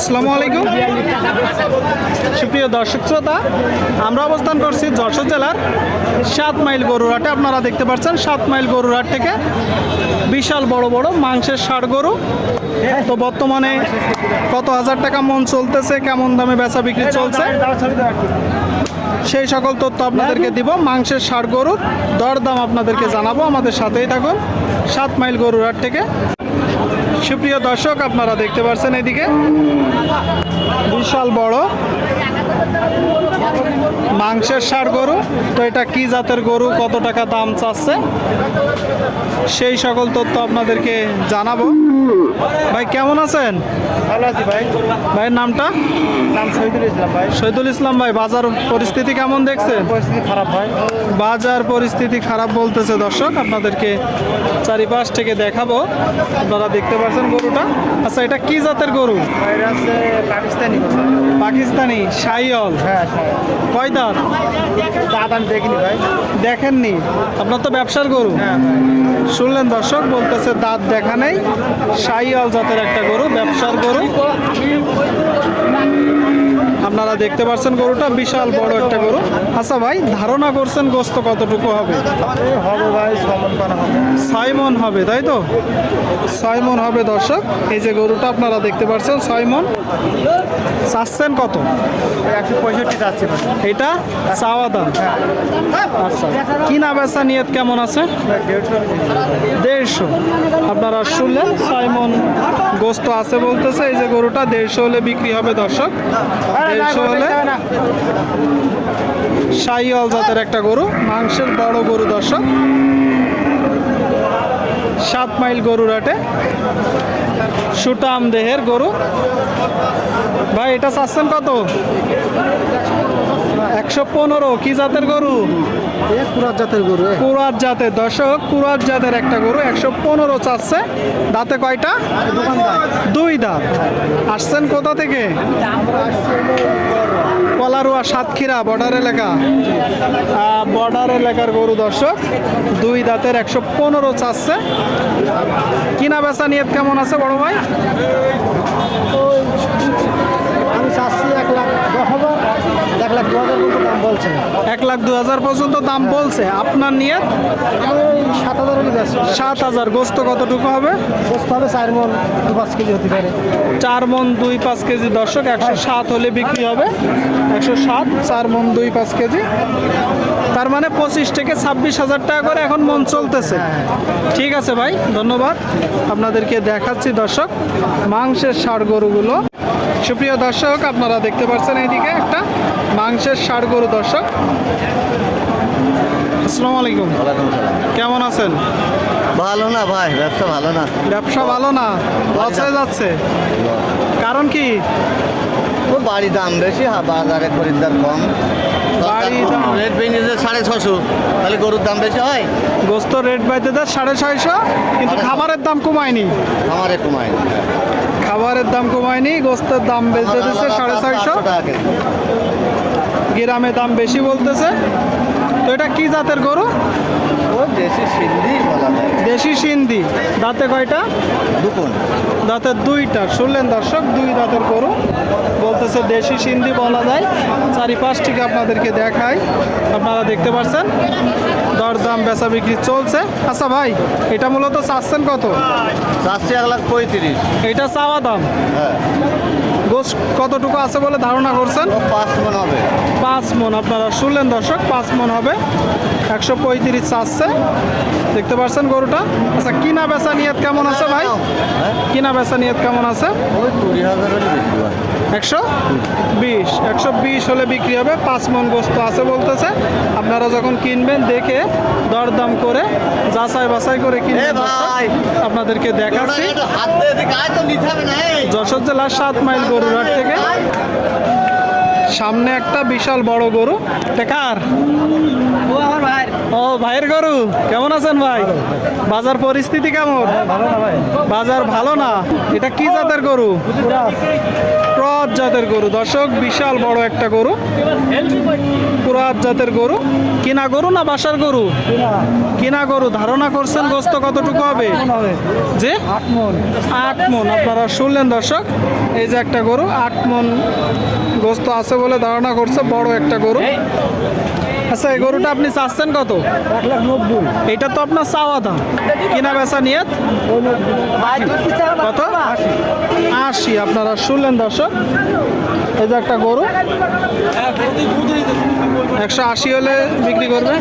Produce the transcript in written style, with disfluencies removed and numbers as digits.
আসসালামু আলাইকুম সুপ্রিয় দর্শক শ্রোতা, আমরা অবস্থান করছি যশোর জেলার 7 মাইল গরুরহাটে। আপনারা দেখতে পাচ্ছেন 7 মাইল গরুরহাট থেকে বিশাল বড় বড় মাংসের ষাঁড় গরু। তো বর্তমানে কত হাজার টাকা মন চলতেছে, কেমন দামে বেচা বিক্রি চলছে, সেই সকল তথ্য আপনাদেরকে দিব। মাংসের ষাঁড় গরুর দরদাম আপনাদেরকে জানাবো, আমাদের সাথেই থাকুন 7 মাইল গরুরহাট থেকে। সুপ্রিয় দর্শক, আপনারা দেখতে পাচ্ছেন এদিকে বিশাল বড় মাংসের ষাঁড় গরু। তো এটা কি জাতের গরু, কত টাকা দাম চাচ্ছে, সেই সকল তথ্য আপনাদেরকে জানাবো। ভাই কেমন আছেন? ভালো আছি ভাই। ভাইয়ের নামটা? নাম শহীদুল ইসলাম ভাই। শহীদুল ইসলাম ভাই, বাজার পরিস্থিতি কেমন দেখছেন? পরিস্থিতি খারাপ ভাই। বাজার পরিস্থিতি খারাপ বলতেছে দর্শক, আপনাদেরকে চারিপাশ থেকে দেখাবো। আপনারা দেখতে পাচ্ছেন গরুটা। আচ্ছা, এটা কি জাতের গরু? এটা হচ্ছে পাকিস্তানি। পাকিস্তানি শাহিওয়াল। হ্যাঁ, কয় দাঁত? দাঁত আমি দেখিনি ভাই। দেখেননি? আপনার তো ব্যবসার গরু। হ্যাঁ, শুনলেন দর্শক, বলতেছে দাঁত দেখা নেই, শাহিওয়াল জাতের একটা গরু, ব্যবসার গরু। আপনারা দেখতে পাচ্ছেন গরুটা বিশাল বড় একটা গরু। আচ্ছা ভাই, ধারণা করছেন গোস্ত কতটুকু হবে? হবে ভাই 6 মণ পানা হবে। 6 মণ হবে, তাই তো? 6 মণ হবে দর্শক। এই যে গরুটা আপনারা দেখতে পাচ্ছেন 6 মণ। চাচ্ছেন কত? 165 চাচ্ছি ভাই। এটা চাওয়া দাম। আচ্ছা, কিনা বেচা নিয়ত কেমন আছে? 150। আপনারা শুনলেন 6 মণ গোস্ত আছে বলতেছে। এই যে গরুটা 150 হলে বিক্রি হবে দর্শক। 150 হলে শাহিওয়াল জাতের একটা গরু, মাংসের বড় গরু দর্শক। 7 মাইল গরুরহাটে সুটাম দেহের গরু। ভাই এটা চাচ্ছেন কত? 115। কি জাতের গরু? কুরাত জাতের গরু। কুরাত জাতের দর্শক, কুরাত জাতের একটা গরু 115 চাচ্ছে। দাঁতে কয়টা? দোকানদার 2 দাঁত। আসছেন কোথা থেকে? কলারুয়া, সাতক্ষীরা বর্ডার এলাকা। বর্ডার এলাকার গরু দর্শক, 2 দাঁতের 115 চাচ্ছে। কিনা বেচা নিয়ত কেমন আছে বড় ভাই? আমি চাচ্ছি 1,10,000, 1,02,000 পর্যন্ত দাম বলছে। 1,02,000 পর্যন্ত দাম বলছে। আপনার নিয়ত? 7,000 হলে যাচ্ছে। 7,000। গোস্ত কতটুকু হবে? গোস্ত হবে 4 মণ 2-5 কেজি হতে পারে। 4 মণ 2-5 কেজি দর্শক। 107 হলে বিক্রি হবে। 107, 4 মণ 2-5 কেজি। তার মানে 25 থেকে 26,000 টাকা করে এখন মন চলতেছে। ঠিক আছে ভাই, ধন্যবাদ। আপনাদেরকে দেখাচ্ছি দর্শক মাংসের ষাঁড় গরুগুলো। সুপ্রিয় দর্শক, আপনারা দেখতে পাচ্ছেন এইদিকে একটা মাংসের ষাঁড় গরু দর্শক। আসসালামু আলাইকুম। কেমন আছেন? ভালো না ভাই, ব্যবসা ভালো না। ব্যবসা ভালো না, লস হয়ে যাচ্ছে। কারণ কি? ও বাড়ি দাম বেশি, বাজারে খরিদ্দার কম। বাড়ি দাম রেট বেরিয়েছে 650, তাহলে গরুর দাম বেশি হয়। গোস্ত রেট বাইতে দেয় 650, কিন্তু খাবারের দাম কমায়নি। আমারে কমায় খাবারের দাম কমায়নি, গোস্তের দাম বেঁচে দিচ্ছে 650 টাকা কেজি। গ্রামে দাম বেশি বলতেছে। তো এটা কি জাতের গরু? ও দেশি সিন্ধি বলা যায়। দেশি সিন্ধি। দাঁতে কয়টা? দুপুন। দাঁতের 2টা। শুনলেন দর্শক, 2 দাঁতের গরু বলতেছে, দেশি সিন্ধি বলা যায়। চারিপাশ থেকে আপনাদেরকে দেখাই, আপনারা দেখতে পাচ্ছেন দরদাম বেচা বিক্রি চলছে। আচ্ছা ভাই, এটা মূলত চাচ্ছেন কত? চাচ্ছি 1,35,000। এটা চাওয়া দাম। হ্যাঁ, গোস্ত কতটুকু আছে বলে ধারণা করছেন? ও 5 মণ হবে। 5 মণ। আপনারা শুনলেন দর্শক, 5 মণ হবে। 135 চাচ্ছে। দেখতে পাচ্ছেন গরুটা। আচ্ছা, কিনা বেচা নিয়ত কেমন আছে ভাই? হ্যাঁ, কিনা বেচা নিয়ত কেমন আছে? ওই 20,000 হলে বেশি হয়। 120 হলে বিক্রি হবে। 5 মণ গোস্ত আছে বলতেছে। আপনারা যখন কিনবেন দেখে দরদাম করে যাচাই বাছাই করে কিনবেন ভাই। আপনাদেরকে দেখাচ্ছি হাত দিয়ে দিকে আয় তো নিতে হবে না। যশোর জেলার 7 মাইল গরুরহাট থেকে। সামনে একটা বিশাল বড় গরু। কার? ও আমার ভাই। ও ভাইয়ের গরু। কেমন আছেন ভাই? বাজার পরিস্থিতি কেমন? ভালো না ভাই। বাজার ভালো না। এটা কি জাতের গরু? ক্রস জাতের গরু দর্শক, বিশাল বড় একটা গরু, ক্রস জাতের গরু। কিনা গরু না বাসার গরু? কিনা গরু। ধারণা করছেন গোস্ত কতটুকু হবে? যে 8 মণ। আপনারা শুনলেন দর্শক, এই যে একটা গরু 8 মন গোস্ত আছে বলে ধারণা করছে, বড় একটা গরু। আচ্ছা, এই গরুটা আপনি চাচ্ছেন কত? 1,90,000। এটা তো আপনার চাওয়া দাম, কিনা বেচা নিয়ত কত? 80। আপনারা শুনলেন দর্শক, এই যে একটা গরু 180 হলে বিক্রি করবে।